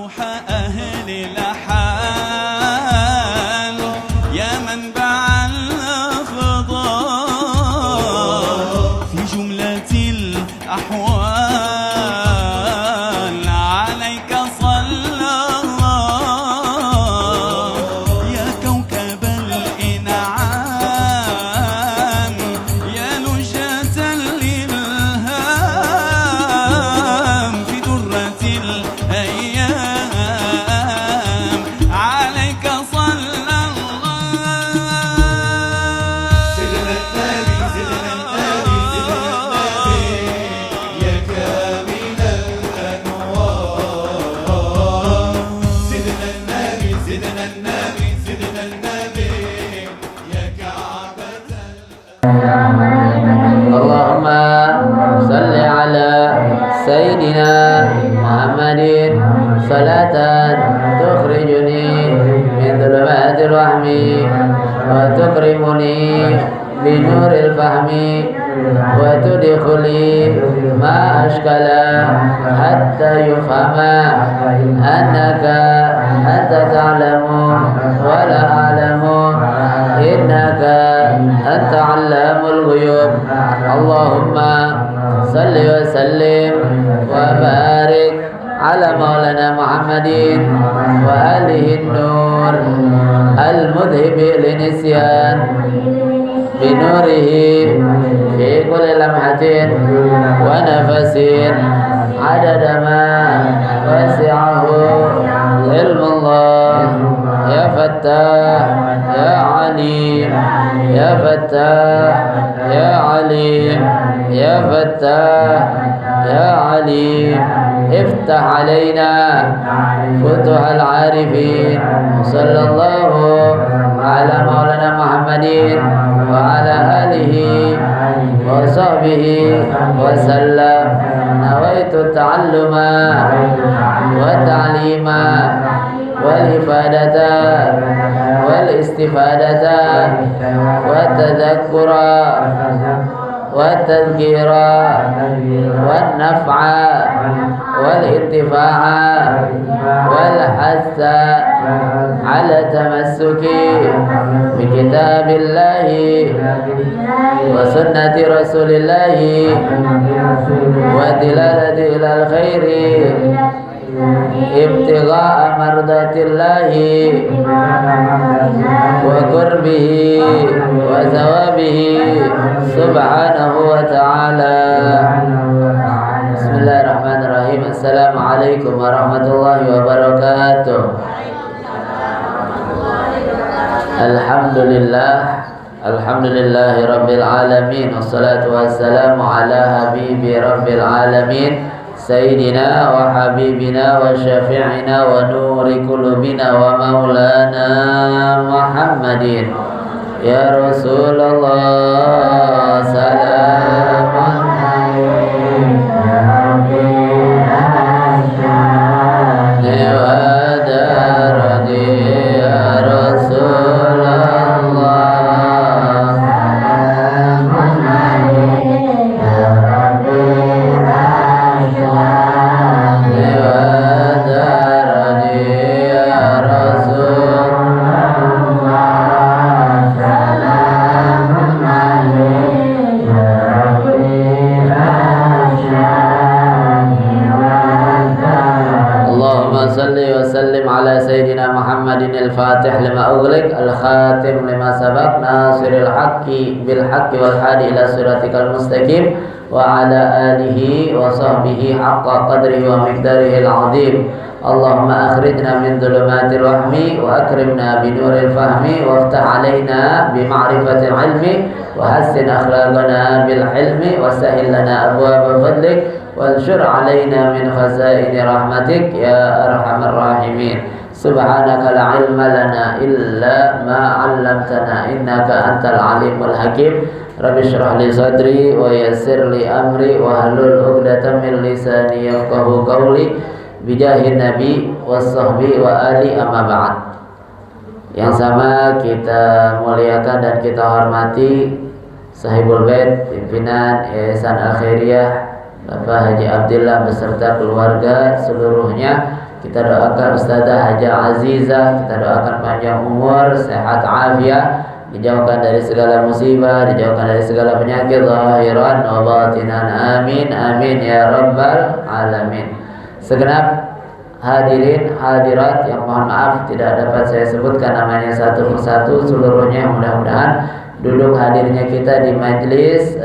روح أهل الحال يا منبع الأفضال في جملة الأحوال عليك صلى الله يا كوكب الإنعام يا لجة الإلهام في درة الأيام عليك صلى الله. سيدنا النبي سيدنا النبي سيدنا النبي يا كامل الأنوار سيدنا النبي سيدنا النبي سيدنا النبي يا كعبة اللهم صل على سيدنا محمد صلاة تخرجني من ظلمات الوهم وتكرمني بنور الفهم وتدخلي ما أشكل حتى يفهم أنك أنت تعلم ولا أعلم إنك أنت علام الغيوب. اللهم صل وسلم وبارك على مولانا محمد وآله النور المذهب للنسيان بنوره في كل لمحة ونفس عدد ما وسعه علم الله. يا فتاح يا عليم يا فتاح يا عليم يا فتاح يا عليم افتح علينا فتوح العارفين. صلى الله على مولانا محمد وعلى آله وصحبه وسلم. نويت التعلم والتعليم والإفادة والاستفادة والتذكر والتذكير والنفع والانتفاع والحث على التمسك بكتاب الله وسنة رسول الله والدلالة إلى الخير ابتغاء مرضات الله وقربه وثوابه سبحانه وتعالى. بسم الله الرحمن الرحيم. السلام عليكم ورحمة الله وبركاته. Alhamdulillah Rabbil Alamin. Wassalatu wassalamu ala habibi Rabbil Alamin Sayyidina wa habibina wa syafi'ina wa nuri kulubina wa maulana Muhammadin. Ya Rasulullah salamun الفاتح لما أغلق الخاتم لما سبق ناصر الحق بالحق والهادي إلى صراطك المستقيم وعلى آله وصحبه حق قدره ومقداره العظيم. اللهم أخرجنا من ظلمات الوهم وأكرمنا بنور الفهم وافتح علينا بمعرفة العلم وحسن أخلاقنا بالحلم وسهل لنا أبواب فضلك وانشر علينا من خزائن رحمتك يا أرحم الراحمين. Subhanaka la ilma lana illa ma 'allamtana innaka antal alimul hakim. Rabbi shrah li sadri wa yassir li amri wa hlul 'uqdatam min lisani yafqahu qawli bijahin nabi wassahbi wa ali amma ba'd. Yang sama kita muliakan dan kita hormati Sahibul Bait pimpinan Yayasan Al Khairiyah Bapak Haji Abdillah beserta keluarga seluruhnya. Kita doakan Ustazah Haja Azizah, kita doakan panjang umur, sehat afiat, dijauhkan dari segala musibah, dijauhkan dari segala penyakit zahiran wa batinan. Amin amin ya rabbal alamin. Segenap hadirin hadirat yang mohon maaf tidak dapat saya sebutkan namanya satu persatu seluruhnya, mudah-mudahan duduk hadirnya kita di majlis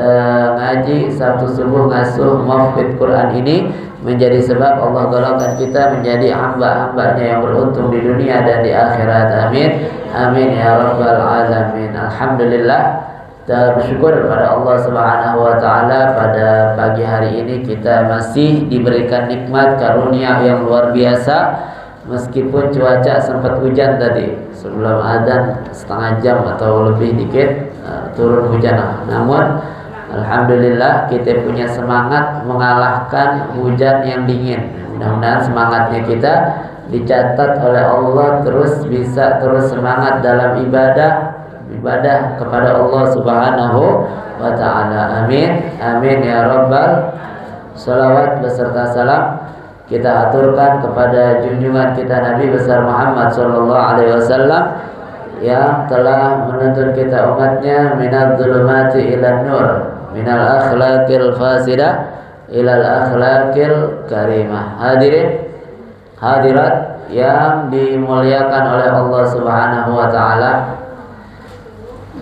ngaji Sabtu subuh ngasuh Mahfidz Quran ini menjadi sebab Allah golongkan kita menjadi hamba-hambanya yang beruntung di dunia dan di akhirat. Amin amin ya rabbal alamin. Alhamdulillah, kita bersyukur kepada Allah Subhanahu wa taala pada pagi hari ini kita masih diberikan nikmat karunia yang luar biasa. Meskipun cuaca sempat hujan tadi sebelum adzan setengah jam atau lebih dikit turun hujan, namun alhamdulillah kita punya semangat mengalahkan hujan yang dingin. Mudah-mudahan semangatnya kita dicatat oleh Allah terus bisa terus semangat dalam ibadah kepada Allah Subhanahu wa taala. Amin amin ya rabbal. Salawat beserta salam kita aturkan kepada junjungan kita Nabi besar Muhammad sallallahu alaihi wasallam yang telah menuntun kita umatnya minadz zulumati ilan nur, minal akhlaqil fasidah ilal akhlaqil karimah. Hadirin hadirat yang dimuliakan oleh Allah Subhanahu wa taala.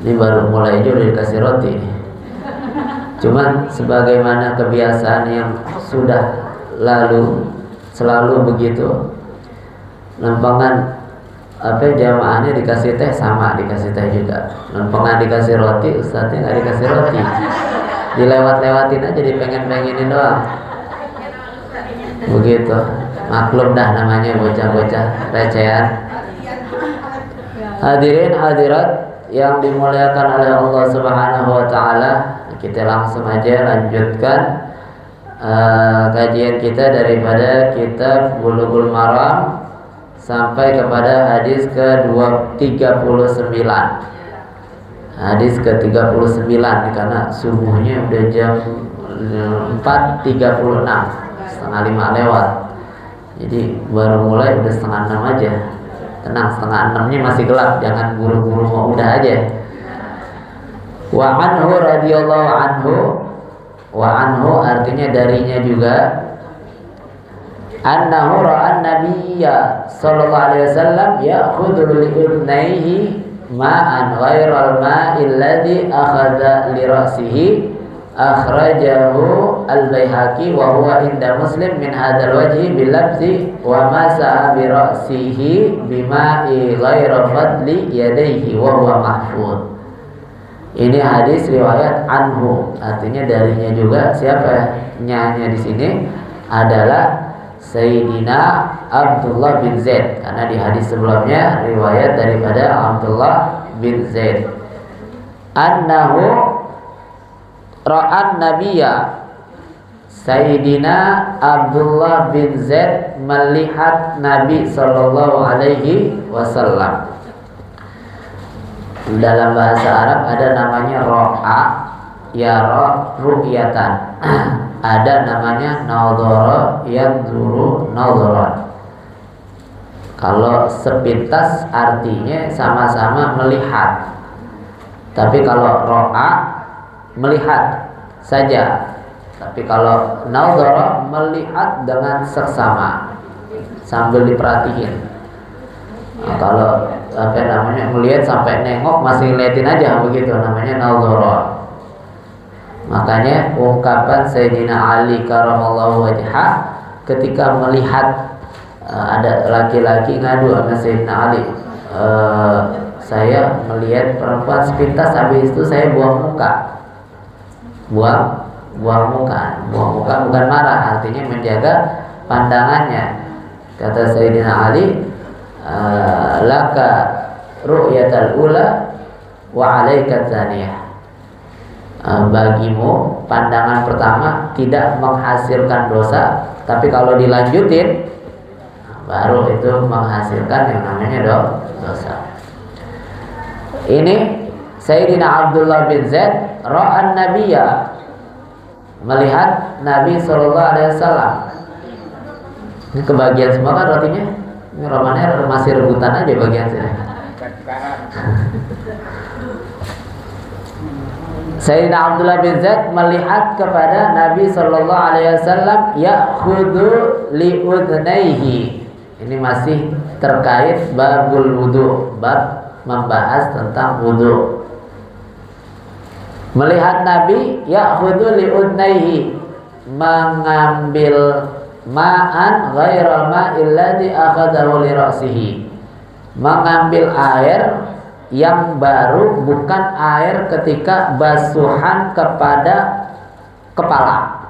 Ini baru mulai aja udah dikasih roti nih. Cuman sebagaimana kebiasaan yang sudah lalu selalu begitu, lempengan jamaahnya dikasih teh sama dikasih teh juga, lempengan dikasih roti, ustadznya nggak dikasih roti, dilewat-lewatin aja, dipengen-pengenin doang begitu. Maklum dah namanya bocah-bocah recehan. Hadirin hadirat yang dimuliakan oleh Allah Subhanahu wa taala, kita langsung aja lanjutkan kajian kita daripada kitab Bulughul Maram sampai kepada hadis ke-39. Hadis ke-39 karena subuhnya udah jam 4.36, setengah 5 lewat. Jadi baru mulai udah setengah 6 aja. Tenang, setengah 6-nya masih gelap, jangan buru-buru mau udah aja. Wa anhu radhiyallahu anhu, wa anhu artinya darinya juga, annahu ra'an nabiyya sallallahu alaihi wasallam ya'khudhu li udnaihi ma'an ghairal ma'il ladzi akhadha li ra'sihi, akhrajahu al-Baihaqi wa huwa inda Muslim min hadzal wajhi bil lafzi wa masaha bi ra'sihi bima'i ghaira fadli yadayhi wa huwa mahfuz. Ini hadis riwayat anhu, artinya darinya juga. Siapa nyanya di sini adalah Sayyidina Abdullah bin Zaid, karena di hadis sebelumnya riwayat daripada Abdullah bin Zaid. Annahu ra'an nabiyya, Sayyidina Abdullah bin Zaid melihat Nabi sallallahu alaihi wasallam. Dalam bahasa Arab ada namanya ro'a, yara ru'yatan. Ada namanya nadhara, yanzuru nadharan. Kalau sepintas artinya sama-sama melihat. Tapi kalau ro'a melihat saja. Tapi kalau nadhara melihat dengan seksama sambil diperhatiin. Nah, kalau melihat sampai nengok masih ngeliatin aja begitu, namanya nadhara. Makanya ungkapan Sayyidina Ali karamallahu wajhah ketika melihat ada laki-laki ngadu sama Sayyidina Ali, saya melihat perempuan sepintas, habis itu saya buang muka. Buang muka bukan marah, artinya menjaga pandangannya. Kata Sayyidina Ali, laka ru'yatal ula wa alaika tsaniyah. Bagimu pandangan pertama tidak menghasilkan dosa, tapi kalau dilanjutin baru itu menghasilkan yang namanya dosa. Ini Sayyidina Abdullah bin Zaid ra'an nabiyya, melihat Nabi sallallahu alaihi wasallam. Ini kebagian semua kan rotinya. Ini romannya masih rebutan aja bagian sini. Sayyidina Abdullah bin Zaid melihat kepada Nabi sallallahu alaihi wasallam ya'khudhu li udhnaihi. Ini masih terkait babul wudu, bab membahas tentang wudu. Melihat Nabi ya'khudhu li udhnaihi, mengambil ma'an ghairal ma'il ladzi akhadahu li ra'sihi, mengambil air yang baru, bukan air ketika basuhan kepada kepala.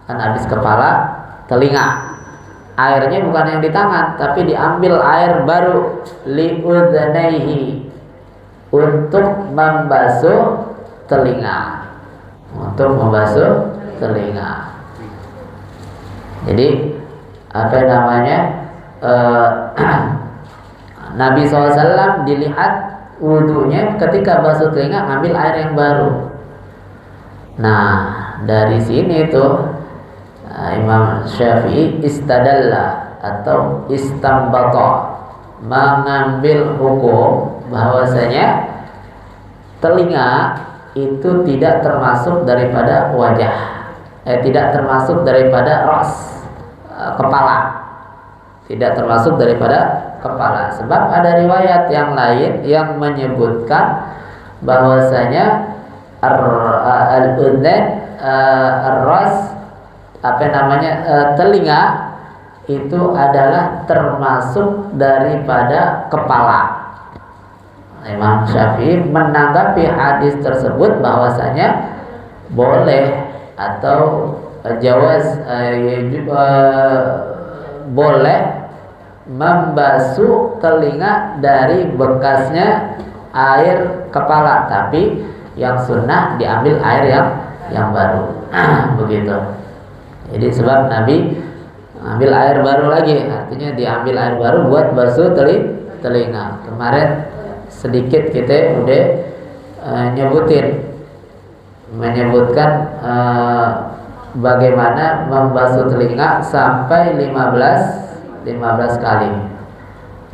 Kan habis kepala, telinga. Airnya bukan yang di tangan, tapi diambil air baru liudznaihi, untuk membasuh telinga. Untuk membasuh telinga. Jadi apa namanya? Nabi SAW dilihat wudunya ketika basuh telinga ngambil air yang baru. Nah, dari sini tuh Imam Syafi'i istadalla atau istambata, mengambil hukum bahwasanya telinga itu tidak termasuk daripada wajah, tidak termasuk daripada ras, kepala, tidak termasuk daripada kepala. Sebab ada riwayat yang lain yang menyebutkan bahwasanya al-udhn, ar-ras, telinga itu adalah termasuk daripada kepala. Imam Syafi'i menanggapi hadis tersebut bahwasanya boleh atau jawaz, boleh membasuh telinga dari bekasnya air kepala, tapi yang sunnah diambil air yang baru. Begitu. Jadi sebab Nabi ambil air baru lagi, artinya diambil air baru buat basuh telinga. Kemarin sedikit kita udah menyebutkan bagaimana membasuh telinga sampai 15 kali.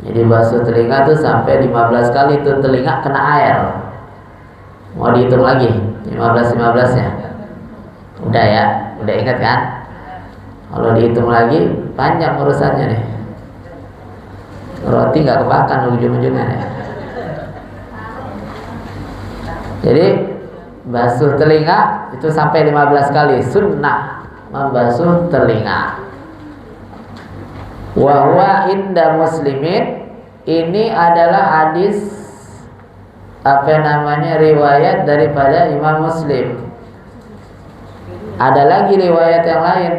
Jadi basuh telinga tuh sampai 15 kali tuh telinga kena air. Mau dihitung lagi 15 ya? Udah ya, udah ingat kan? Kalau dihitung lagi panjang urusannya nih. Roti nggak kebakan ujung-ujungnya nih. Jadi basuh telinga itu sampai 15 kali, sunnah membasuh telinga. Wa huwa inda muslimin, ini adalah hadis riwayat daripada Imam Muslim. Ada lagi riwayat yang lain,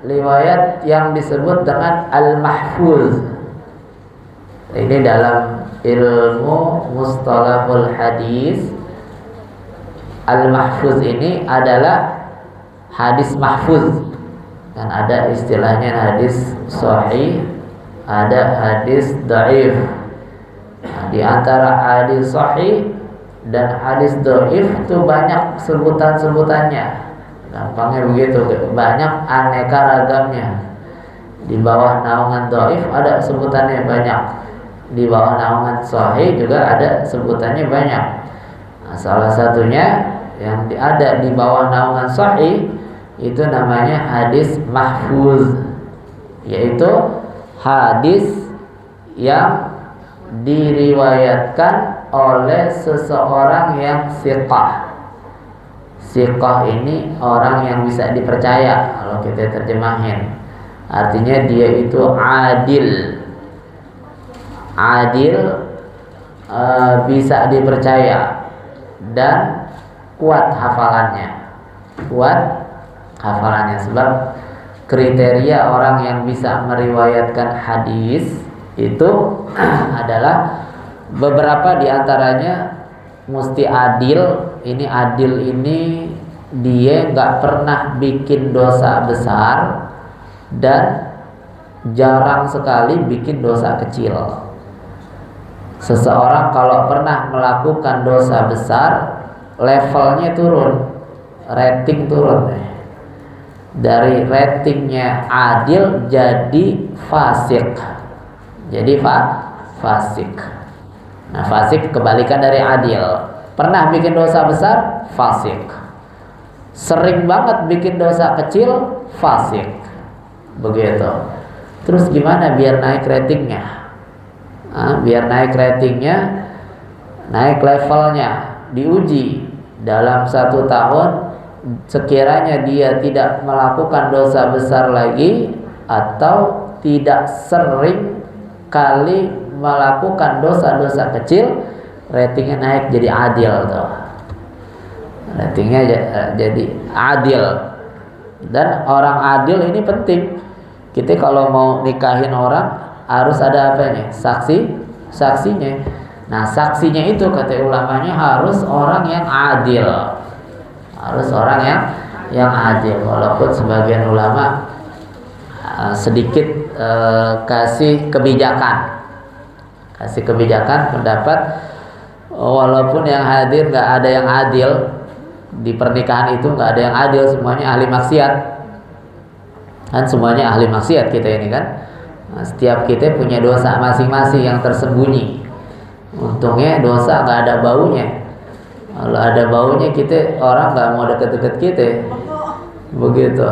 riwayat yang disebut dengan al-mahfuz. Ini dalam ilmu mustalahul hadis, al-mahfuz ini adalah hadis mahfuz. Dan ada istilahnya hadis sahih, ada hadis dhaif. Nah, di antara hadis sahih dan hadis dhaif itu banyak sebutan-sebutannya. Gampangnya begitu, banyak aneka ragamnya. Di bawah naungan dhaif ada sebutannya banyak. Di bawah naungan sahih juga ada sebutannya banyak. Nah, salah satunya yang ada di bawah naungan sahih itu namanya hadis mahfuz, yaitu hadis yang diriwayatkan oleh seseorang yang siqah. Siqah ini orang yang bisa dipercaya kalau kita terjemahin. Artinya dia itu adil. Adil, bisa dipercaya dan kuat hafalannya. Kuat hafalannya, sebab kriteria orang yang bisa meriwayatkan hadis itu adalah beberapa diantaranya mesti adil. Ini adil ini dia nggak pernah bikin dosa besar dan jarang sekali bikin dosa kecil. Seseorang kalau pernah melakukan dosa besar, levelnya turun, rating turun. dari ratingnya adil jadi fasik. Jadi fasik. Nah, fasik kebalikan dari adil. Pernah bikin dosa besar, fasik. Sering banget bikin dosa kecil, fasik. Begitu. Terus gimana biar naik ratingnya? Biar naik ratingnya, naik levelnya, diuji dalam 1 tahun. Sekiranya dia tidak melakukan dosa besar lagi atau tidak sering kali melakukan dosa-dosa kecil, ratingnya naik jadi adil tuh. Ratingnya jadi adil. Dan orang adil ini penting. Kita kalau mau nikahin orang harus ada apanya? Saksinya. Nah, saksinya itu kata ulamanya harus orang yang adil. Harus orang yang adil. Walaupun sebagian ulama sedikit kasih kebijakan pendapat, walaupun yang hadir nggak ada yang adil di pernikahan itu, nggak ada yang adil, semuanya ahli maksiat kan, semuanya ahli maksiat kita ini kan. Nah, setiap kita punya dosa masing-masing yang tersembunyi. Untungnya dosa nggak ada baunya. Kalau ada baunya kita orang nggak mau deket-deket kita, begitu.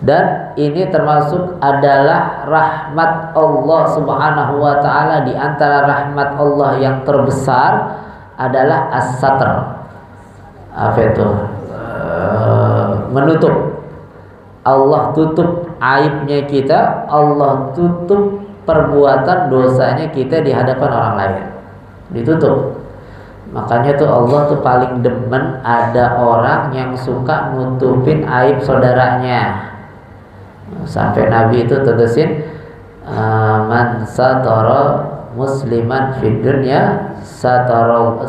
Dan ini termasuk adalah rahmat Allah Subhanahu wa ta'ala. Di antara rahmat Allah yang terbesar adalah as-satr. Apa itu? Menutup. Allah tutup aibnya kita, Allah tutup perbuatan dosanya kita di hadapan orang lain. Ditutup. Makanya tuh Allah tuh paling demen ada orang yang suka nutupin aib saudaranya. Sampai Nabi itu tegasin, man satara musliman fid dunya satarallahu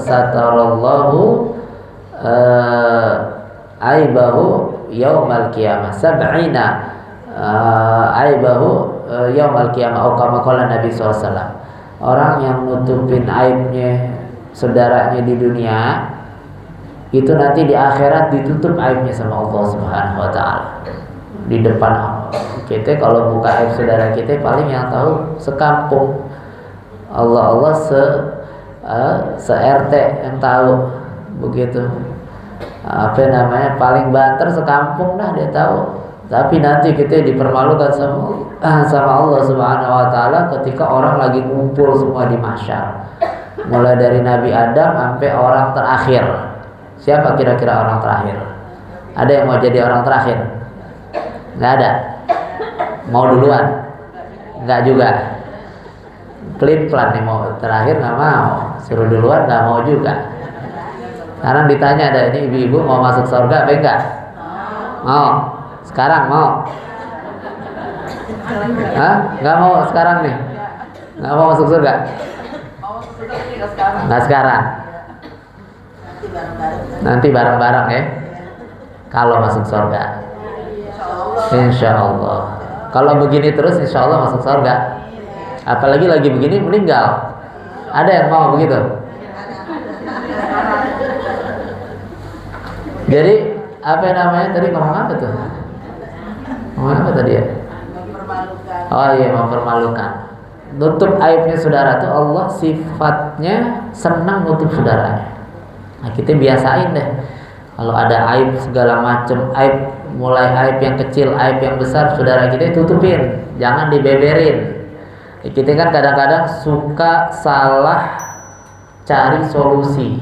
aibahu yaumal qiyamah sab'ina aibahu yaumal qiyamah, atau kama qala Nabi SAW. Orang yang nutupin aibnya saudaranya di dunia itu nanti di akhirat ditutup aibnya sama Allah Subhanahu wa ta'ala. Di depan kita kalau buka aib saudara kita paling yang tahu sekampung. Allah se-RT yang tahu, begitu. Apa namanya, paling banter sekampung dah dia tahu. Tapi nanti kita dipermalukan sama Allah Subhanahu wa ta'ala ketika orang lagi ngumpul semua di mahsyar. Mulai dari Nabi Adam sampai orang terakhir. Siapa kira-kira orang terakhir? Ada yang mau jadi orang terakhir? Nggak ada. Mau duluan? Nggak juga. Pelin-pelan nih, mau terakhir nggak mau. Suruh duluan nggak mau juga. Sekarang ditanya ada ini ibu-ibu mau masuk surga apa enggak? Mau. Sekarang mau? Hah? Nggak mau sekarang nih? Nggak mau masuk surga? Nggak sekarang. Nanti bareng-bareng ya. Kalau masuk surga. Insya Allah. Kalau begini terus insya Allah masuk surga. Apalagi lagi begini meninggal. Ada yang mau begitu? Jadi apa namanya tadi, ngomong apa tuh? Ngomong apa tadi ya? Oh iya, mempermalukan. Nutup aibnya saudara tuh Allah sifatnya senang nutup saudaranya. Nah, kita biasain deh. Kalau ada aib segala macam, aib mulai aib yang kecil, aib yang besar, saudara kita tutupin, jangan dibeberin. Kita kan kadang-kadang suka salah cari solusi.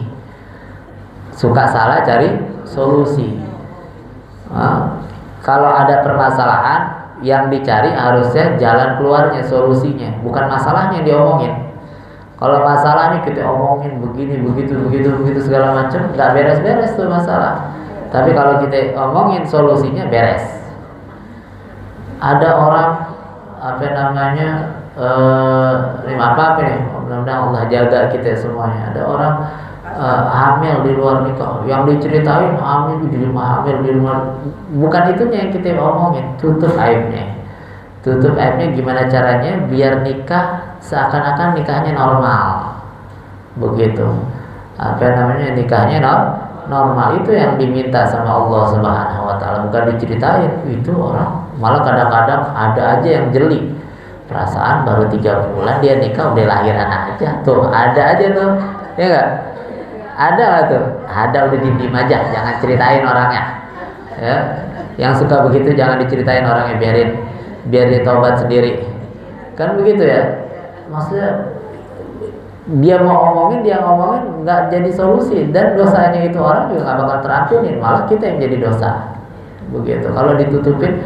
Kalau ada permasalahan, yang dicari harusnya jalan keluarnya, solusinya, bukan masalahnya yang diomongin. Kalau masalah nih kita omongin begini, begitu segala macam, nggak beres-beres tuh masalah. Tapi kalau kita omongin solusinya, beres. Ada orang apa namanya apa nih? Mudah-mudahan Allah jaga kita semuanya. Ada orang hamil di luar nikah, yang diceritain hamil di luar, bukan itunya yang kita omongin. Tutup aibnya gimana caranya biar nikah seakan-akan nikahnya normal, begitu. Apa namanya, nikahnya normal, itu yang diminta sama Allah Subhanahu wa Taala, bukan diceritain. Itu orang malah kadang-kadang ada aja yang jeli, perasaan baru 3 bulan dia nikah udah lahiran aja tuh, ada aja tuh, ya nggak? Ada lah tuh, ada, udah diem aja, jangan ceritain orangnya. Ya, yang suka begitu jangan diceritain orangnya, biar dia taubat sendiri, kan begitu ya. Maksudnya dia mau ngomongin, dia ngomongin nggak jadi solusi, dan dosanya itu orang juga nggak bakal terampunin, malah kita yang jadi dosa. Begitu. Kalau ditutupin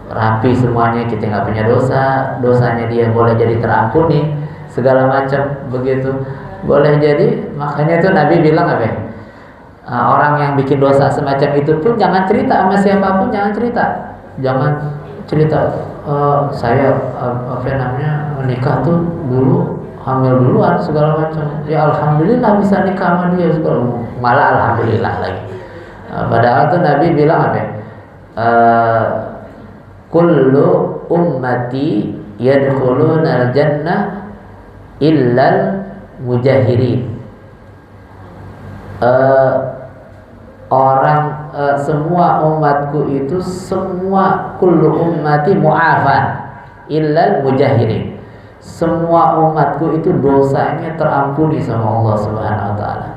rapi semuanya, kita nggak punya dosa, dosanya dia boleh jadi terampuni, segala macam begitu, boleh jadi. Makanya tuh Nabi bilang apa? Orang yang bikin dosa semacam itu pun jangan cerita sama siapapun, jangan cerita. Saya menikah tuh dulu hamil duluan segala macam. Ya alhamdulillah bisa nikah sama dia segala, malah alhamdulillah lagi. Padahal tuh Nabi bilang apa? Kullu ummati yadkhuluna al-jannah illal mujahirin. Semua umatku itu, semua kullu ummati mu'afan illal mujahirin. Semua umatku itu dosanya terampuni sama Allah Subhanahu wa taala.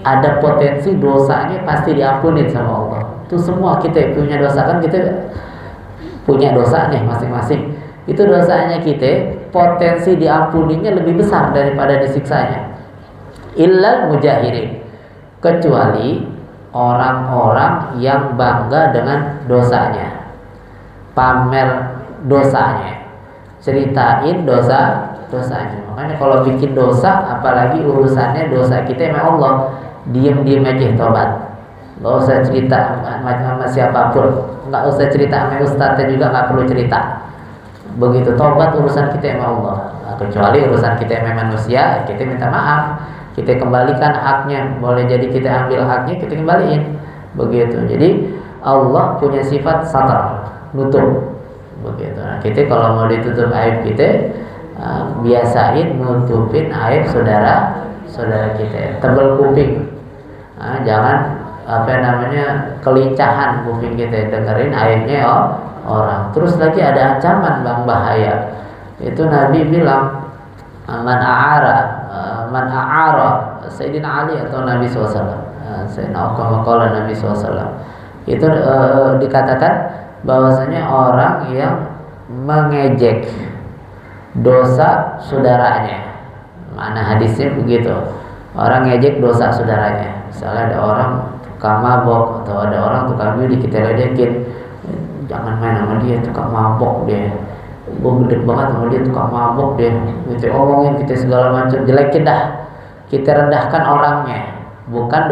Ada potensi dosanya pasti diampuni sama Allah. Itu semua kita punya dosa, kan kita punya dosa nih masing-masing. Itu dosanya kita, potensi diampuninya lebih besar daripada disiksanya. Illal mujahirin, kecuali orang-orang yang bangga dengan dosanya, pamer dosanya, ceritain dosanya. Makanya kalau bikin dosa, apalagi urusannya dosa kita sama Allah, diem aja tobat. Nggak usah cerita sama siapapun, nggak usah cerita sama ustadznya juga, nggak perlu cerita. Begitu tobat urusan kita sama Allah. Nah, kecuali urusan kita sama manusia, kita minta maaf, kita kembalikan haknya. Boleh jadi kita ambil haknya, kita kembaliin. Begitu. Jadi Allah punya sifat satar, nutup. Begitu. Nah, kita kalau mau ditutup aib kita, biasain nutupin aib saudara kita. Tebel kuping. Nah, jangan kelincahan kuping kita dengerin aibnya orang. Terus lagi ada ancaman bang, bahaya. Itu Nabi bilang man a'ara Sayyidina Ali atau Nabi SAW, Sayyidina Nabi SAW. Itu dikatakan bahwasanya orang yang mengejek dosa saudaranya. Mana hadisnya begitu. Orang ngejek dosa saudaranya. Misalnya ada orang tukang mabok atau ada orang tukang judi, kita ledekin, jangan main sama dia, tukang mabok dia. Gue gede banget sama dia, tukang mabok dia. Kita omongin, kita segala macam, jelekin dah. Kita rendahkan orangnya, bukan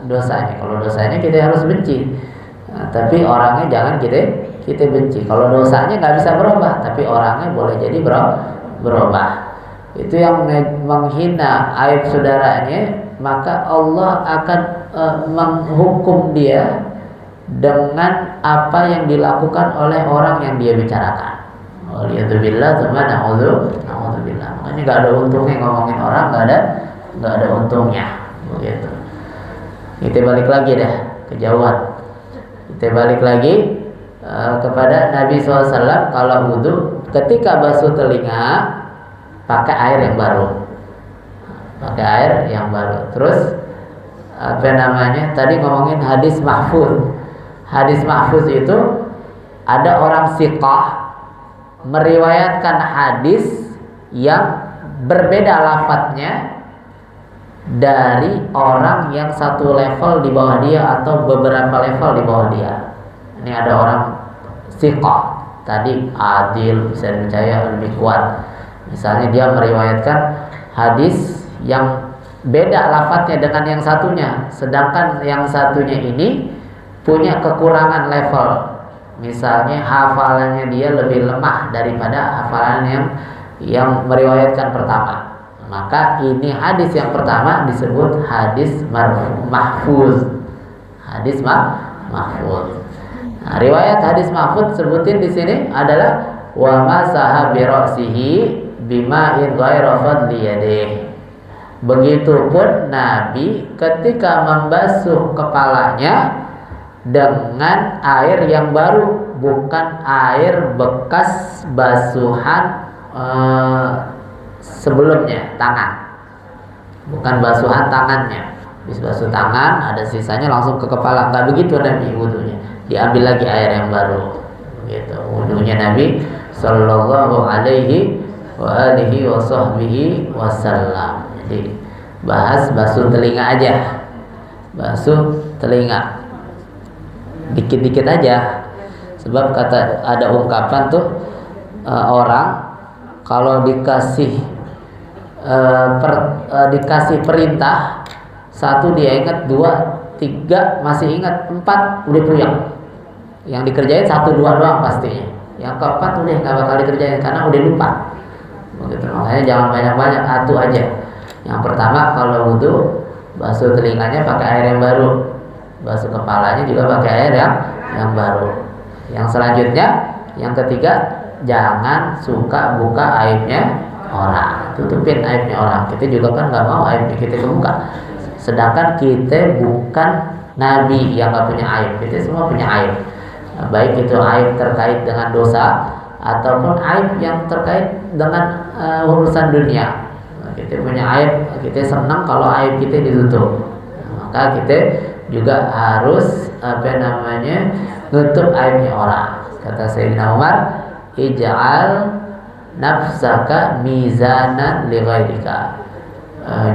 dosanya. Kalau dosanya kita harus benci. Nah, tapi orangnya jangan kita benci. Kalau dosanya nggak bisa berubah, tapi orangnya boleh jadi berubah. Itu yang menghina aib saudaranya, maka Allah akan menghukum dia dengan apa yang dilakukan oleh orang yang dia bicarakan. Waliyadzubillah, na'udzubillah. Makanya nggak ada untungnya ngomongin orang, nggak ada untungnya. Begitu. Kita balik lagi dah, kejauhan. Kita balik lagi kepada Nabi SAW. Kalau wudhu, ketika basuh telinga, pakai air yang baru. Terus tadi ngomongin hadis mahfuz. Hadis mahfuz itu ada orang siqah meriwayatkan hadis yang berbeda lafadznya dari orang yang satu level di bawah dia atau beberapa level di bawah dia. Ini ada orang siqah, tadi adil, bisa dipercaya, lebih kuat. Misalnya dia meriwayatkan hadis yang beda lafadznya dengan yang satunya, sedangkan yang satunya ini punya kekurangan level. Misalnya hafalannya dia lebih lemah daripada hafalan yang meriwayatkan pertama. Maka ini hadis yang pertama disebut hadis mahfuz. Hadis mahfuz. Nah, riwayat hadis mahfuz sebutin di sini adalah wa masaha bi ra'sihi bima'in ghaira fadli yadihi. Begitupun Nabi ketika membasuh kepalanya dengan air yang baru, bukan air bekas basuhan sebelumnya tangan, bukan basuhan tangannya. Habis basuh tangan ada sisanya langsung ke kepala, nggak begitu Nabi wudunya, diambil lagi air yang baru gitu wudunya Nabi sallallahu alaihi wa alihi wa sahbihi wasallam. Jadi bahas basuh telinga aja, basuh telinga dikit-dikit aja. Sebab kata ada ungkapan tuh orang kalau dikasih dikasih perintah satu dia ingat, dua, tiga masih ingat, empat udah puyeng. Yang dikerjain satu dua doang pastinya. Yang keempat udah nggak bakal dikerjain karena udah lupa. Begitu. Makanya jangan banyak-banyak, atu aja. Yang pertama kalau wudu basuh telinganya pakai air yang baru, basuh kepalanya juga pakai air yang baru. Yang selanjutnya, yang ketiga, jangan suka buka aibnya orang, tutupin aibnya orang. Kita juga kan nggak mau aibnya kita kebuka. Sedangkan kita bukan nabi yang nggak punya aib, kita semua punya aib. Baik itu aib terkait dengan dosa ataupun aib yang terkait dengan urusan dunia. Kita punya aib, kita senang kalau aib kita ditutup. Maka kita juga harus nutup aibnya orang. Kata Sayyidina Umar, ij'al nafsaka mizanan li ghairika.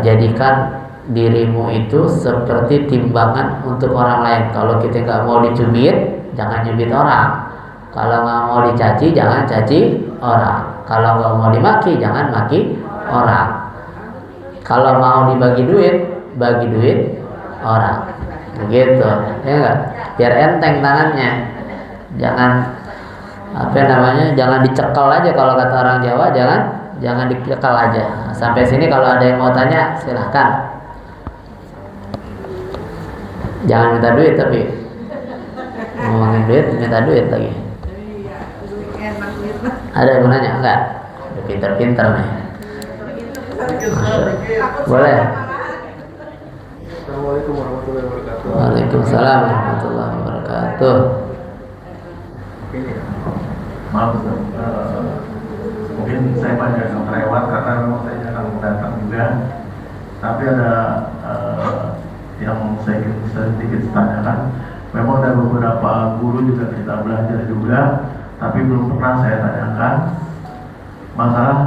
Jadikan dirimu itu seperti timbangan untuk orang lain. Kalau kita nggak mau dicubit, jangan nyubit orang. Kalau nggak mau dicaci, jangan caci orang. Kalau nggak mau dimaki, jangan maki orang. Kalau mau dibagi duit, bagi duit orang. Begitu, ya enggak? Biar enteng tangannya. Jangan jangan dicekal aja, kalau kata orang Jawa, jangan dicekal aja. Sampai sini kalau ada yang mau tanya, silahkan. Jangan minta duit, tapi ngomongin duit, minta duit lagi. Ada yang mau nanya? Enggak? Pinter-pinter nih. Boleh. Assalamualaikum warahmatullahi wabarakatuh. Waalaikumsalam warahmatullahi wabarakatuh. Maaf, mungkin saya banyak yang terlewat karena memang saya jarang datang juga. Tapi ada yang saya sedikit tanyakan. Memang ada beberapa guru juga kita belajar juga, tapi belum pernah saya tanyakan masalah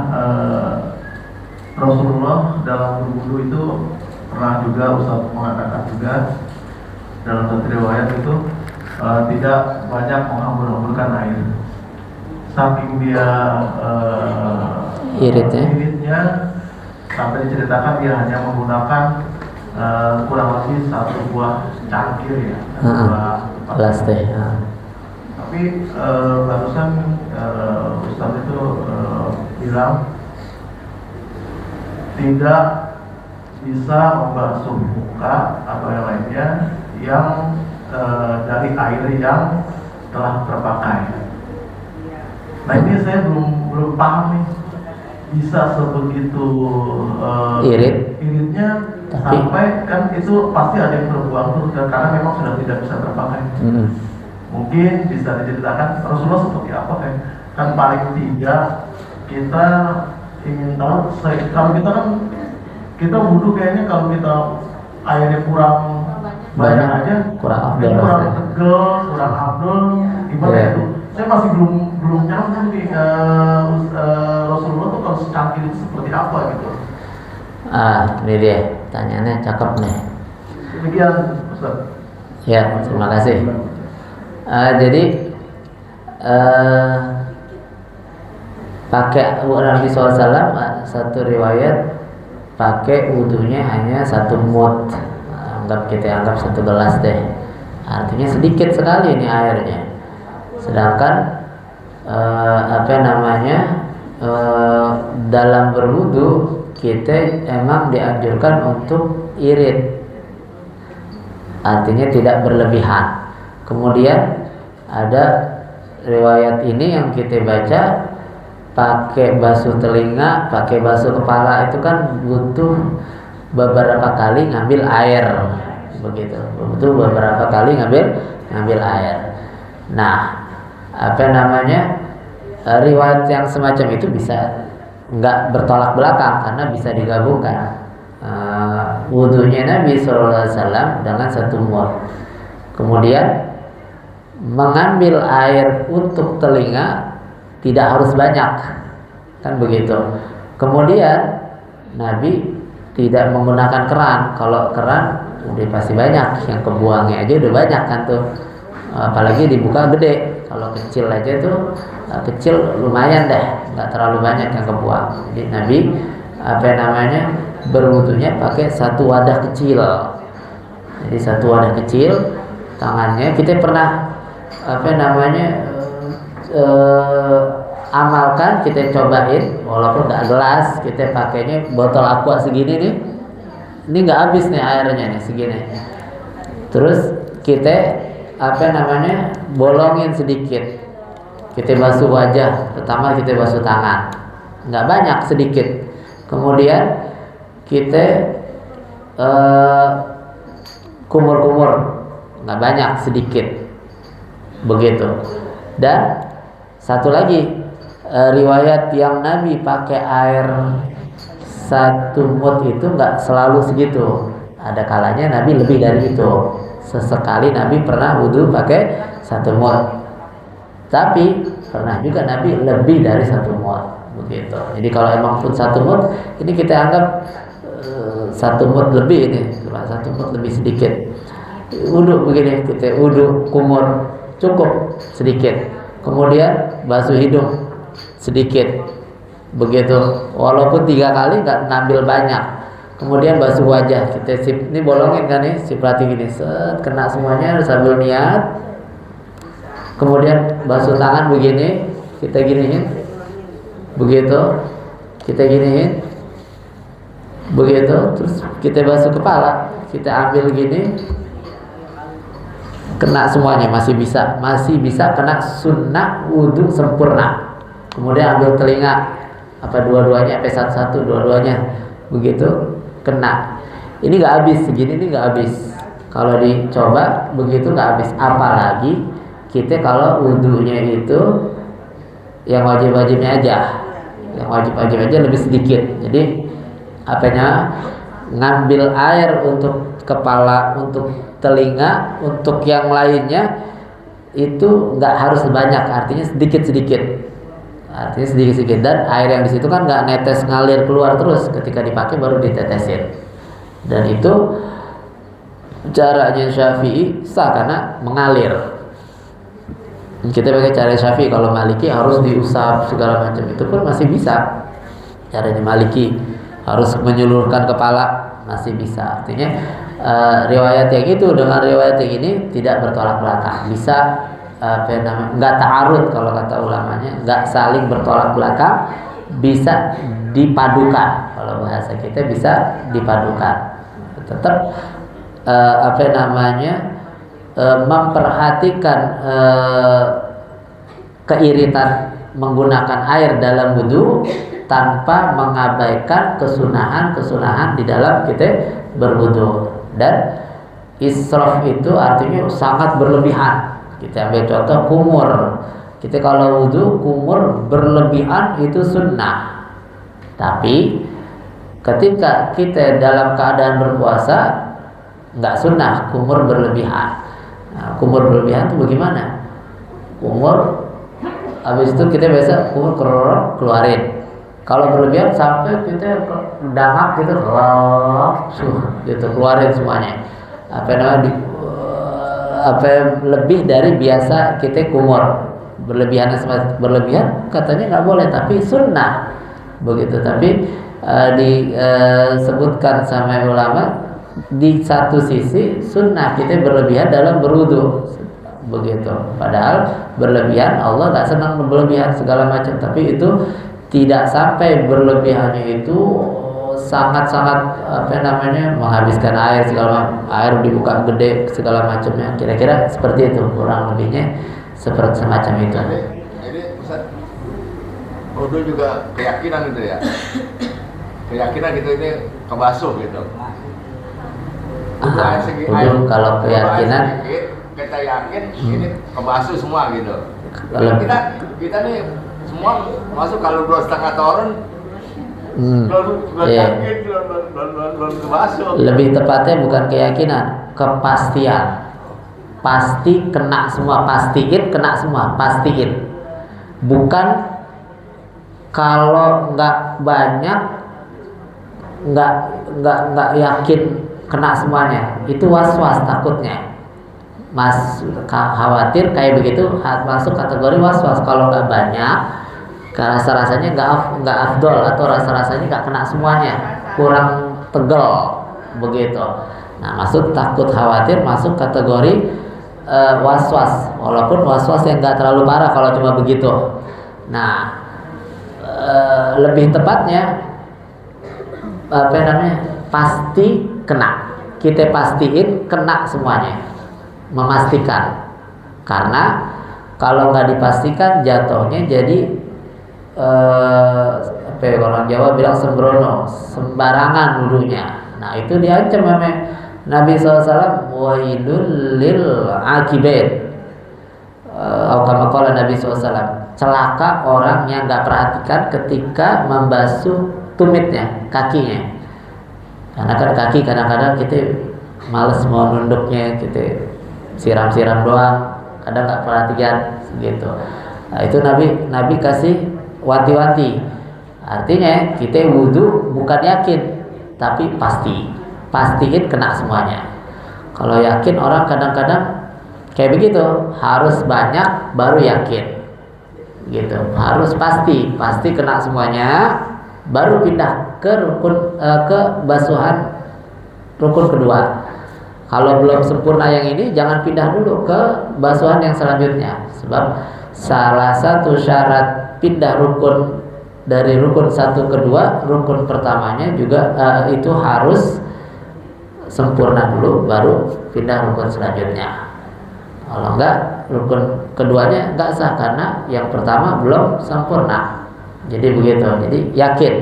Rasulullah dalam berwudu itu pernah juga Ustaz mengatakan juga dalam satu riwayat itu tidak banyak menghambur-hamburkan air, saking dia iritnya sampai diceritakan dia hanya menggunakan kurang lebih satu buah cangkir ya, gelas teh. Tapi barusan Ustaz itu bilang tidak bisa membasuh muka atau yang lainnya yang dari air yang telah terpakai. Nah ini saya belum paham nih, bisa sebegitu iritnya sampai kan itu pasti ada yang terbuang tuh karena memang sudah tidak bisa terpakai. Mungkin bisa diceritakan Rasulullah seperti apa kan paling tidak kita ingin tahu. Kalau kita kan kita wudu kayaknya kalau kita airnya kurang banyak aja, kurang tegel, kurang afdol, gimana itu? Saya masih belum nyambung nih Rasulullah tuh kalau secangkir itu seperti apa gitu. Ini dia, tanyaannya cakep nih. Demikian Ustaz. Ya, terima kasih. Jadi pakai Nabi SAW satu riwayat pakai wudunya hanya satu mud, kita anggap satu gelas deh. Artinya sedikit sekali ini airnya. Sedangkan dalam berwudu kita emang dianjurkan untuk irit, artinya tidak berlebihan. Kemudian ada riwayat ini yang kita baca pakai basuh telinga, pakai basuh kepala, itu kan butuh beberapa kali ngambil air, begitu. Butuh beberapa kali ngambil ngambil air. Nah, apa namanya, riwayat yang semacam itu bisa nggak bertolak belakang karena bisa digabungkan. Wudhunya Nabi SAW dengan 1 mud. Kemudian mengambil air untuk telinga tidak harus banyak, kan begitu. Kemudian Nabi tidak menggunakan keran. Kalau keran udah pasti banyak, yang kebuangnya aja udah banyak kan tuh. Apalagi dibuka gede. Kalau kecil aja tuh, kecil lumayan deh, nggak terlalu banyak yang kebuang. Jadi Nabi berwudunya pakai 1 wadah kecil. Jadi 1 wadah kecil, tangannya kita pernah amalkan, kita cobain, walaupun nggak gelas, kita pakainya botol aqua segini nih. Ini nggak habis nih airnya nih segini. Terus kita bolongin sedikit. Kita basuh wajah, pertama kita basuh tangan, nggak banyak, sedikit. Kemudian kita kumur-kumur, nggak banyak, sedikit, begitu. Dan satu lagi, riwayat yang Nabi pakai air 1 mud itu nggak selalu segitu. Ada kalanya Nabi lebih dari itu. Sesekali Nabi pernah wudhu pakai 1 mud. Tapi pernah juga Nabi lebih dari 1 mud, begitu. Jadi kalau emang pun 1 mud, ini kita anggap 1 mud lebih, ini cuma 1 mud lebih sedikit. Wudhu begini, kita wudhu kumur cukup sedikit. Kemudian basuh hidung sedikit, begitu. Walaupun 3 kali nggak ngambil banyak. Kemudian basuh wajah, kita ini bolongin kan nih, siprati gini, kena semuanya sambil niat. Kemudian basuh tangan begini, kita giniin, begitu, kita giniin, begitu. Terus kita basuh kepala, kita ambil gini, kena semuanya, masih bisa kena sunnah wudhu sempurna. Kemudian ambil telinga, dua-duanya, satu-satu, dua-duanya, begitu, kena. Ini nggak habis, segini ini nggak habis. Kalau dicoba begitu nggak habis. Apalagi kita kalau wudhunya itu yang wajib-wajibnya aja, lebih sedikit. Jadi ngambil air untuk kepala, untuk telinga, untuk yang lainnya itu nggak harus banyak, artinya sedikit-sedikit. Dan air yang di situ kan nggak netes ngalir keluar terus, ketika dipakai baru ditetesin. Dan itu caranya Syafi'i sah karena mengalir. Kita pakai cara Syafi'i. Kalau Maliki harus diusap segala macam, itu pun masih bisa. Caranya Maliki harus menyulurkan kepala, masih bisa. Artinya riwayat yang itu dengan riwayat yang ini tidak bertolak belakang, bisa nggak ta'arud kalau kata ulamanya, nggak saling bertolak belakang, bisa dipadukan. Kalau bahasa kita bisa dipadukan. Tetap memperhatikan keiritan menggunakan air dalam wudu tanpa mengabaikan kesunahan di dalam kita berwudu. Dan israf itu artinya sangat berlebihan. Kita ambil contoh kumur. Kita kalau wudu kumur berlebihan itu sunnah. Tapi ketika kita dalam keadaan berpuasa nggak sunnah kumur berlebihan. Nah, kumur berlebihan itu bagaimana? Kumur habis itu kita biasa kumur keluarin. Kalau berlebihan sampai kita dangak gitu, gitu keluarin semuanya. Lebih dari biasa kita kumur. Berlebihan katanya nggak boleh, tapi sunnah begitu. Tapi disebutkan sama ulama, di satu sisi sunnah kita berlebihan dalam berwudu, begitu. Padahal berlebihan Allah nggak senang berlebihan segala macam, tapi itu tidak sampai berlebihannya itu sangat-sangat menghabiskan air air dibuka gede segala macamnya. Kira-kira seperti itu, kurang lebihnya seperti semacam itu. Jadi Ustaz, wudu juga keyakinan itu ya. Keyakinan gitu, ini kebasuh gitu. Wudu kalau keyakinan kita yakin ini kebasuh semua gitu. Kalau- Kita nih semua masuk kalau 2,5 tahun belum Iya. yakin, belum kebasuh. Lebih tepatnya bukan keyakinan, kepastian. Pasti kena semua, pastiin kena semua, pastiin. Bukan kalau nggak banyak, nggak yakin kena semuanya. Itu was-was takutnya. Mas khawatir kayak begitu masuk kategori was-was. Kalau nggak banyak, rasa-rasanya nggak afdol atau rasa-rasanya nggak kena semuanya, kurang tegel begitu. Nah, masuk takut khawatir masuk kategori was-was, walaupun was-was yang nggak terlalu parah kalau cuma begitu. Nah, lebih tepatnya pasti kena. Kita pastiin kena semuanya, memastikan. Karena kalau nggak dipastikan jatuhnya jadi orang Jawa bilang sembrono, sembarangan dulunya. Nah, itu diancam sama Nabi SAW, wailul lil akibat. Kama qala Nabi SAW, celaka orang yang nggak perhatikan ketika membasuh tumitnya, kakinya. Karena kan kaki kadang-kadang kita males mau nunduknya, kita siram-siram doang, kadang nggak perhatikan gitu. Nah, itu Nabi kasih wanti-wanti. Artinya kita wudhu bukan yakin, tapi pastiin kena semuanya. Kalau yakin orang kadang-kadang kayak begitu, harus banyak baru yakin, gitu. Harus pasti kena semuanya, baru pindah ke ke basuhan rukun kedua. Kalau belum sempurna yang ini, jangan pindah dulu ke basuhan yang selanjutnya. Sebab salah satu syarat pindah rukun dari rukun 1 ke 2, rukun pertamanya juga itu harus sempurna dulu, baru pindah rukun selanjutnya. Kalau enggak, rukun keduanya enggak sah karena yang pertama belum sempurna. Jadi begitu. Jadi yakin,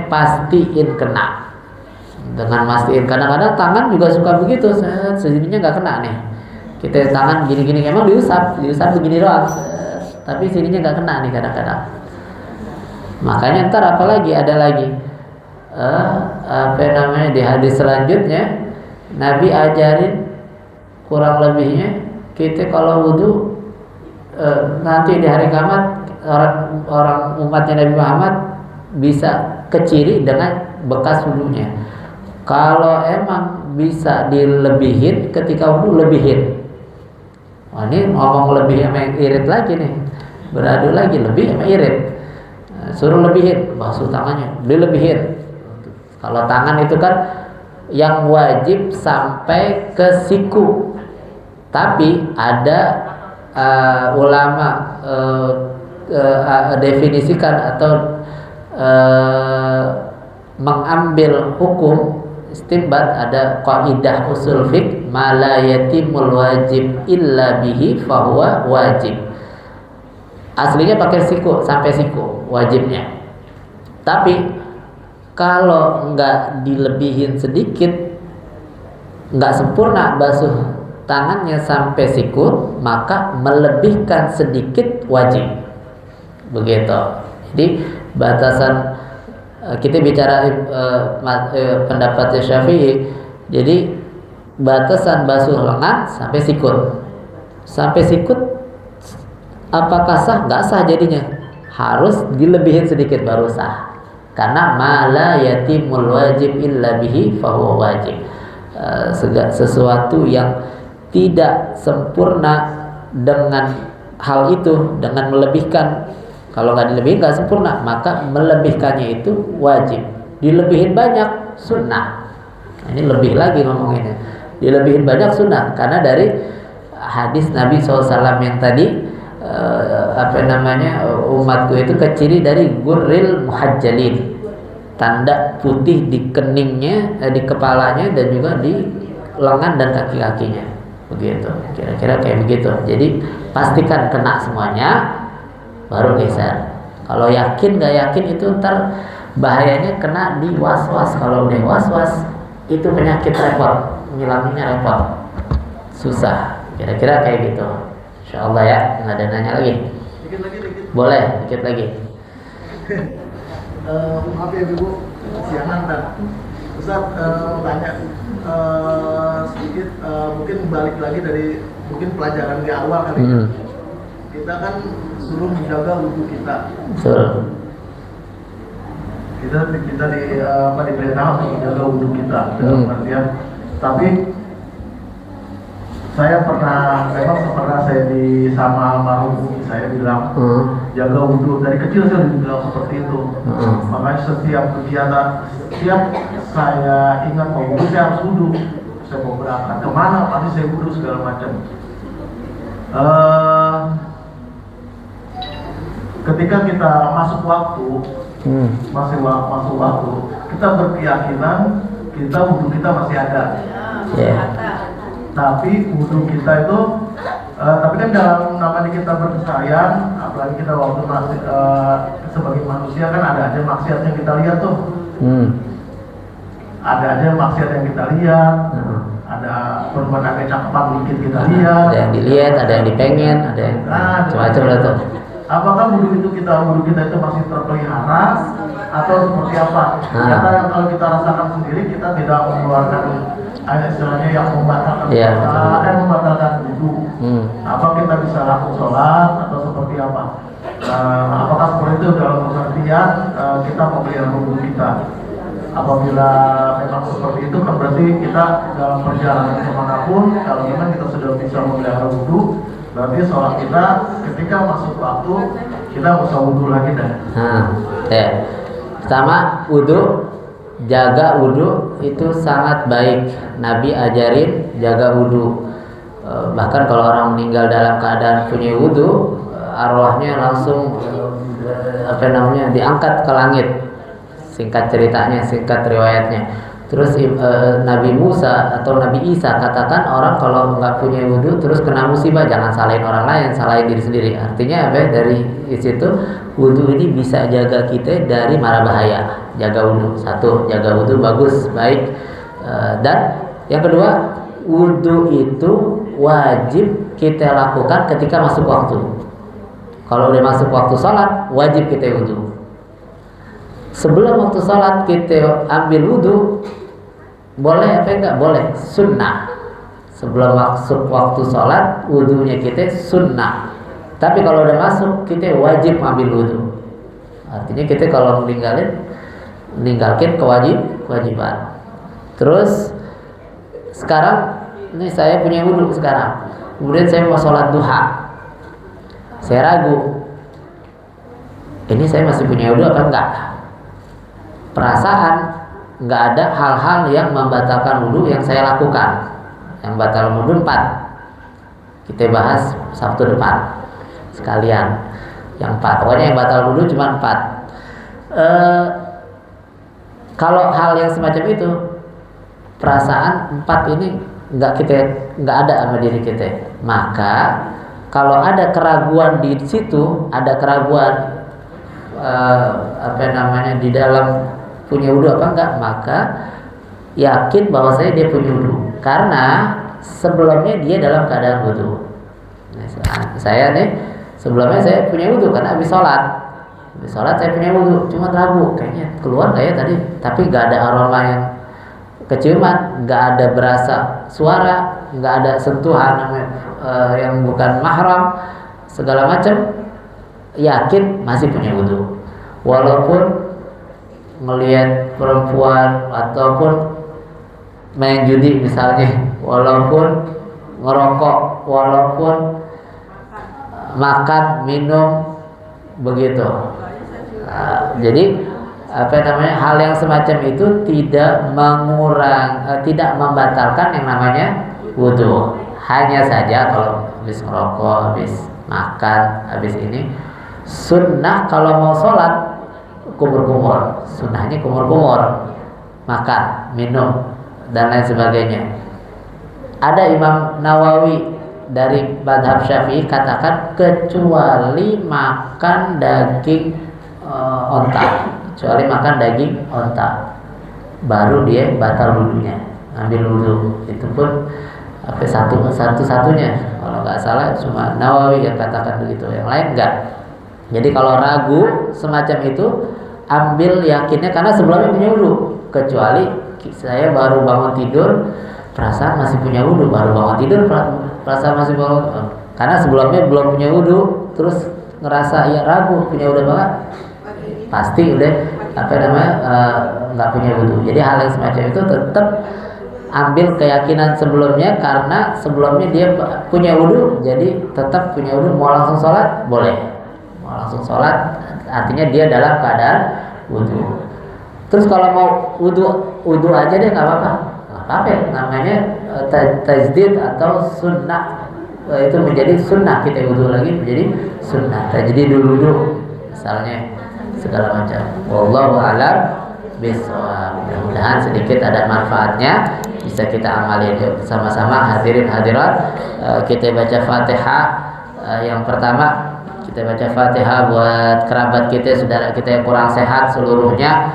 pastiin kena. Dengan mastiin, kadang-kadang tangan juga suka begitu, sininya nggak kena nih. Kita tangan gini-gini, emang diusap begini doang, tapi sininya nggak kena nih kadang-kadang. Makanya ntar apalagi ada lagi di hadis selanjutnya Nabi ajarin kurang lebihnya kita kalau wudhu nanti di hari kiamat orang umatnya Nabi Muhammad bisa keciri dengan bekas wudhunya. Kalau emang bisa dilebihin ketika wudhu, lebihin. Wah, ini ngomong lebih emang irit lagi nih, beradu lagi, lebih emang irit. Suruh lebihin, basuh tangannya, dilebihin. Kalau tangan itu kan yang wajib sampai ke siku, tapi ada ulama definisikan atau mengambil hukum istinbat, ada kaidah usul fiqh, ma la yatimul wajib illa bihi fahuwa wajib. Aslinya pakai siku, sampai siku wajibnya. Tapi kalau enggak dilebihin sedikit, enggak sempurna basuh tangannya sampai siku, maka melebihkan sedikit wajib. Begitu. Jadi batasan kita bicara pendapatnya Syafi'i. Jadi batasan basuh lengan sampai sikut. Sampai sikut apakah sah? Enggak sah jadinya. Harus dilebihin sedikit baru sah. Karena mala yatimul wajib illa bihi fahuwa wajib. Sesuatu yang tidak sempurna dengan hal itu, dengan melebihkan. Kalau nggak dilebihin nggak sempurna, maka melebihkannya itu wajib. Dilebihin banyak sunnah. Nah, ini lebih lagi ngomonginnya. Dilebihin banyak sunnah karena dari hadis Nabi SAW yang tadi umatku itu keciri dari gurril muhajjalin, tanda putih di keningnya, di kepalanya dan juga di lengan dan kaki-kakinya. Begitu. Kira-kira kayak begitu. Jadi pastikan kena semuanya, baru geser. Kalau yakin gak yakin itu ntar bahayanya kena di was-was. Kalau udah was-was itu penyakit repot, ngilangnya repot. susah. Kira-kira kayak gitu. Insya Allah ya. Nggak ada nanya lagi. Dikit. Boleh, dikit lagi. Maaf ya Ibu, siangan dan Ustaz tanya sedikit, mungkin balik lagi dari mungkin pelajaran di awal kali ya. Kita kan suruh menjaga wudhu kita. Betul. Kita diperintahkan untuk menjaga wudhu kita dalam artian. Tapi saya pernah saya sama almarhum saya bilang jaga wudhu, dari kecil saya dibilang seperti itu. Makanya setiap kegiatan, setiap saya ingat mau wudhu saya harus wudhu. Saya mau berangkat kemana pasti saya wudhu segala macam. Ketika kita masuk waktu, masuk waktu, kita berkeyakinan kita wudhu kita masih ada. Tapi wudhu kita itu, tapi kan dalam namanya kita berkesayang, apalagi kita waktu masih sebagai manusia kan ada aja maksiat yang kita lihat tuh. Ada aja maksiat yang kita lihat, ada perempuan agak cakepan dikit kita lihat. Ada yang dilihat, ada yang dipengen, ada yang macam-macam lah tuh. Apakah wudhu kita itu masih terpelihara atau seperti apa? Ternyata yang kalau kita rasakan sendiri kita tidak mengeluarkan istilahnya yang membatalkan membatalkan wudhu. Apa kita bisa lakukan sholat atau seperti apa? Apakah seperti itu dalam pengertian kita memelihara wudhu kita? Apabila memang seperti itu kan berarti kita dalam perjalanan kemanapun, kalau memang kita sudah bisa memelihara wudhu, berarti sholat kita ketika masuk waktu kita usah wudhu lagi dah. Pertama, wudhu, jaga wudhu itu sangat baik. Nabi ajarin jaga wudhu. Bahkan kalau orang meninggal dalam keadaan punya wudhu, arwahnya langsung diangkat ke langit. Singkat ceritanya, singkat riwayatnya. Terus Nabi Musa atau Nabi Isa katakan orang kalau nggak punya wudhu terus kena musibah, jangan salahin orang lain, salahin diri sendiri. Artinya apa? Dari situ wudhu ini bisa jaga kita dari mara bahaya. Jaga wudhu, satu, jaga wudhu bagus, baik. Dan yang kedua, wudhu itu wajib kita lakukan ketika masuk waktu. Kalau udah masuk waktu sholat, wajib kita wudhu. Sebelum waktu sholat kita ambil wudhu, boleh apa enggak? Boleh, sunnah. Sebelum masuk waktu sholat, wudhunya kita sunnah. Tapi kalau udah masuk, kita wajib ambil wudhu. Artinya kita kalau meninggalkan kewajiban. Terus sekarang ini saya punya wudhu sekarang. Kemudian saya mau sholat duha. Saya ragu. Ini saya masih punya wudhu apa enggak? Perasaan nggak ada hal-hal yang membatalkan wudhu yang saya lakukan. Yang batal wudhu 4. Kita bahas Sabtu depan sekalian. Yang 4, pokoknya yang batal wudhu cuma 4. Kalau hal yang semacam itu, perasaan 4 ini nggak ada sama diri kita. Maka kalau ada keraguan di situ, ada keraguan di dalam punya wudhu apa enggak, maka yakin bahwa dia punya wudhu karena sebelumnya dia dalam keadaan wudhu. Saya nih sebelumnya saya punya wudhu karena habis sholat saya punya wudhu, cuma ragu kayaknya keluar kayak tadi, tapi nggak ada aroma yang keciuman, nggak ada berasa suara, nggak ada sentuhan yang bukan mahram, segala macam, yakin masih punya wudhu. Walaupun melihat perempuan ataupun main judi misalnya, walaupun ngerokok, walaupun makan, minum, begitu. Jadi hal yang semacam itu tidak membatalkan yang namanya wudhu. Hanya saja kalau habis ngerokok, habis makan, habis ini sunnah kalau mau sholat kumur-kumur, sunnahnya kumur-kumur, makan, minum, dan lain sebagainya. Ada Imam Nawawi dari madhab Syafi'i katakan kecuali makan daging onta, baru dia batal wudhunya, ambil wudhu. Itu pun Apa satu-satunya kalau nggak salah cuma Nawawi yang katakan begitu, yang lain enggak. Jadi kalau ragu semacam itu, ambil yakinnya karena sebelumnya punya wudu. Kecuali saya baru bangun tidur perasaan masih punya wudu, baru bangun tidur perasaan masih bangun, karena sebelumnya belum punya wudu, terus ngerasa ya ragu punya wudu banget, pasti udah nggak punya wudu. Jadi hal yang semacam itu tetap ambil keyakinan sebelumnya, karena sebelumnya dia punya wudu, jadi tetap punya wudu. Mau langsung sholat boleh, mau langsung sholat artinya dia dalam keadaan wudu. Terus kalau mau wudu aja deh nggak apa-apa, namanya tajdid atau sunnah, itu menjadi sunnah, kita wudu lagi menjadi sunnah, tajdid dulu misalnya segala macam. Wallahu a'lam bishawab. Mudah-mudahan sedikit ada manfaatnya, bisa kita amalin. Yuk sama-sama hadirin hadirat, kita baca Fatihah. Yang pertama kita baca Fatihah buat kerabat kita, saudara kita yang kurang sehat seluruhnya,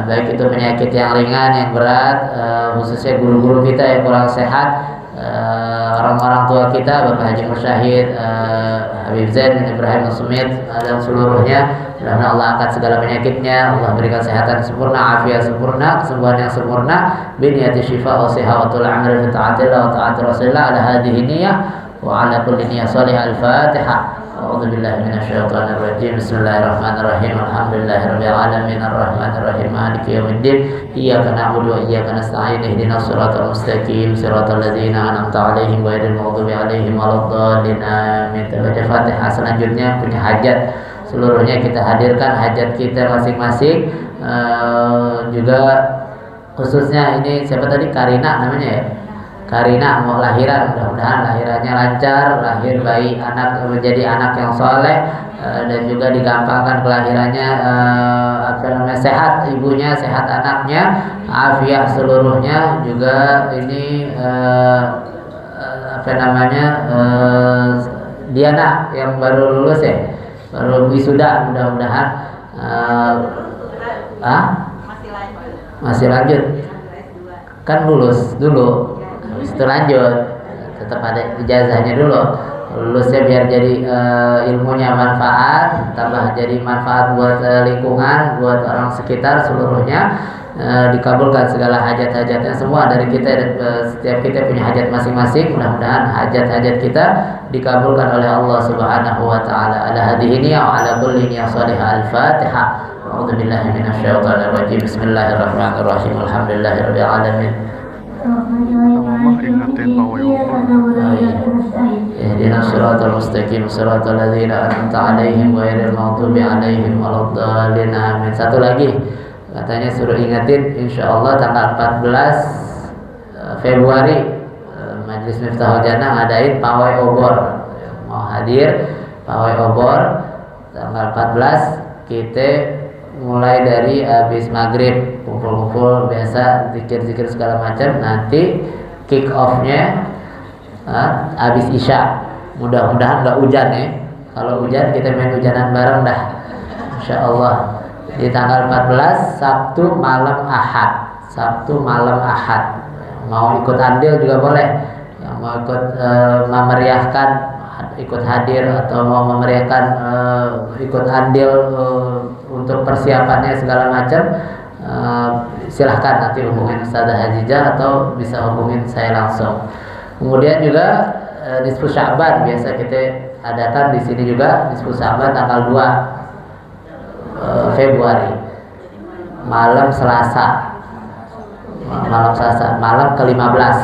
baik itu penyakit yang ringan, yang berat, khususnya guru-guru kita yang kurang sehat, orang-orang tua kita, Bapak Haji Musyahid, Habib Zain bin Ibrahim Sumit, dan seluruhnya. Mudah-mudahan Allah angkat segala penyakitnya, Allah berikan kesehatan sempurna, afiat sempurna, kesembuhan yang sempurna, biniyati syifa wa sihawatul amri fi ta'atillah wa ta'ati rasulillah ala hadhihi niyyah wa ala kulli niyyah salihah. Al-Fatihah. A'udzu billahi minasyaitonir rajim. Bismillahirrahmanirrahim. Alhamdulillahirabbil alamin arrahmanir rahim maliki yaumiddin. Iyyaka na'budu wa iyyaka nasta'in. Ihdinas siratal mustaqim, siratal ladzina an'amta 'alaihim ghairil maghdubi 'alaihim waladdallin. Amin. Baca Fatihah. Selanjutnya punya hajat, seluruhnya kita hadirkan hajat kita masing-masing. Juga khususnya ini siapa tadi, Karina namanya ya, Karina mau lahiran, mudah-mudahan lahirannya lancar, lahir bayi anak menjadi anak yang soleh, dan juga digampangkan kelahirannya, sehat ibunya, sehat anaknya, afiat seluruhnya. Juga ini Diana yang baru lulus ya, baru wisuda, mudah-mudahan masih lanjut kan, lulus dulu habis itu lanjut, tetap ada ijazahnya dulu, lulusnya biar jadi ilmunya manfaat, tambah jadi manfaat buat lingkungan, buat orang sekitar seluruhnya. Dikabulkan segala hajat-hajatnya semua dari kita, dan setiap kita punya hajat masing-masing. Mudah-mudahan hajat-hajat kita dikabulkan oleh Allah Subhanahu wa taala. Ala hadhihi niyyah wa ala kulli niyyah salihah. Al-Fatihah. A'udzu billahi minasyaitonir rajim. Bismillahirrahmanirrahim. Alhamdulillahirabbil alamin. Mama ingetin bahwa Ihdinas siratal mustaqim, siratal ladzina an'amta 'alaihim ghairil maghdubi 'alaihim waladdallin. Amin. Satu lagi katanya suruh ingetin, insyaallah tanggal 14 Februari Majelis Miftahul Jannah ngadain pawai obor. Mau hadir pawai obor tanggal 14, kita mulai dari habis maghrib kumpul-kumpul biasa, zikir-zikir segala macam. Nanti kick off-nya habis isya. Mudah-mudahan nggak hujan ya. Kalau hujan kita main hujanan bareng dah, insyaallah. Di tanggal 14 Sabtu malam Ahad. Mau ikut andil juga boleh. Yang mau ikut memeriahkan, ikut hadir, atau mau memeriahkan ikut andil untuk persiapannya segala macam, silahkan nanti hubungin Ustazah Hajijah atau bisa hubungin saya langsung. Kemudian juga Nisfu Sya'ban biasa kita adakan di sini juga, Nisfu Sya'ban tanggal 2 Februari malam Selasa, malam ke-15.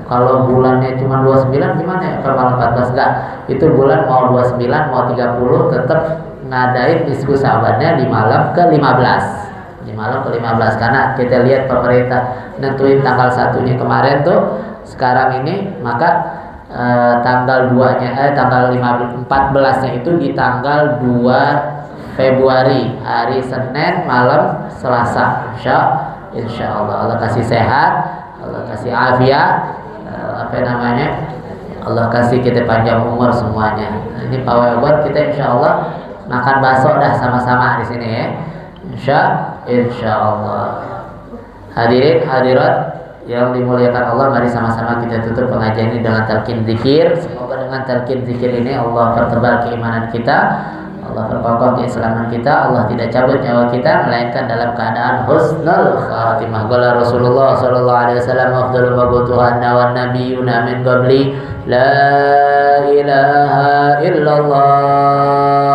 Kalau bulannya cuma 29 gimana ya? Kalau malam 14 enggak. Itu bulan mau 29 mau 30 tetap ngadain Nisfu Sya'bannya di malam ke-15. Karena kita lihat pemerintah nentuin tanggal 1-nya kemarin tuh, sekarang ini maka tanggal 2-nya tanggal 14-nya itu di tanggal 2 Februari, hari Senin malam Selasa. Insyaallah Allah kasih sehat, Allah kasih afiat, Allah kasih kita panjang umur semuanya. Ini pawai buat kita, insyaallah makan bakso dah sama-sama di sini ya. Insyaallah. Hadirin hadirat yang dimuliakan Allah, mari sama-sama kita tutup pengajian ini dengan talqin zikir. Semoga dengan talqin zikir ini Allah pertebal keimanan kita, Allah perkokoh keislaman kita, Allah tidak cabut nyawa kita melainkan dalam keadaan husnul khatimah. Qala Rasulullah sallallahu alaihi wasallam, afdalul mabutuhan wan nabiyyuna min qabli la ilaha illallah.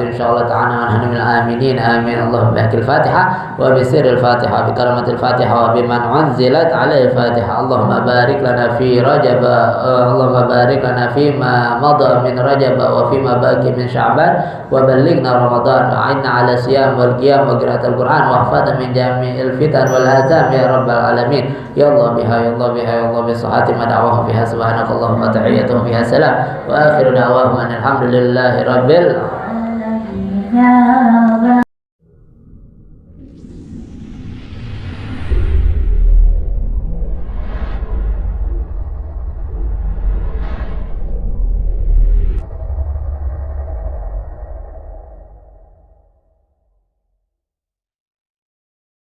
Insyaallah ta'ala nahnu minal aminin amin. Allahumma bihaqil Fatihah wa bisirril Fatihah bi karamatil Fatihah wa biman unzilat 'alal Fatihah. Allahumma barik lana fi Rajab, Allahumma barik lana fi ma madha min Rajab wa fi ma baqi min Sya'ban wa ballighna Ramadan wa 'inna 'ala siyam wal qiyam wa qiraatil Qur'an wa ihfadna min jami'il fitan wal azam ya rabbal alamin. Ya Allah biha ya Allah biha ya Allah bi sihhati ma da'awahum fiha subhanakallahumma tahiyyatuhum fiha salam wa akhiru da'wahum alhamdulillahi rabbil Ya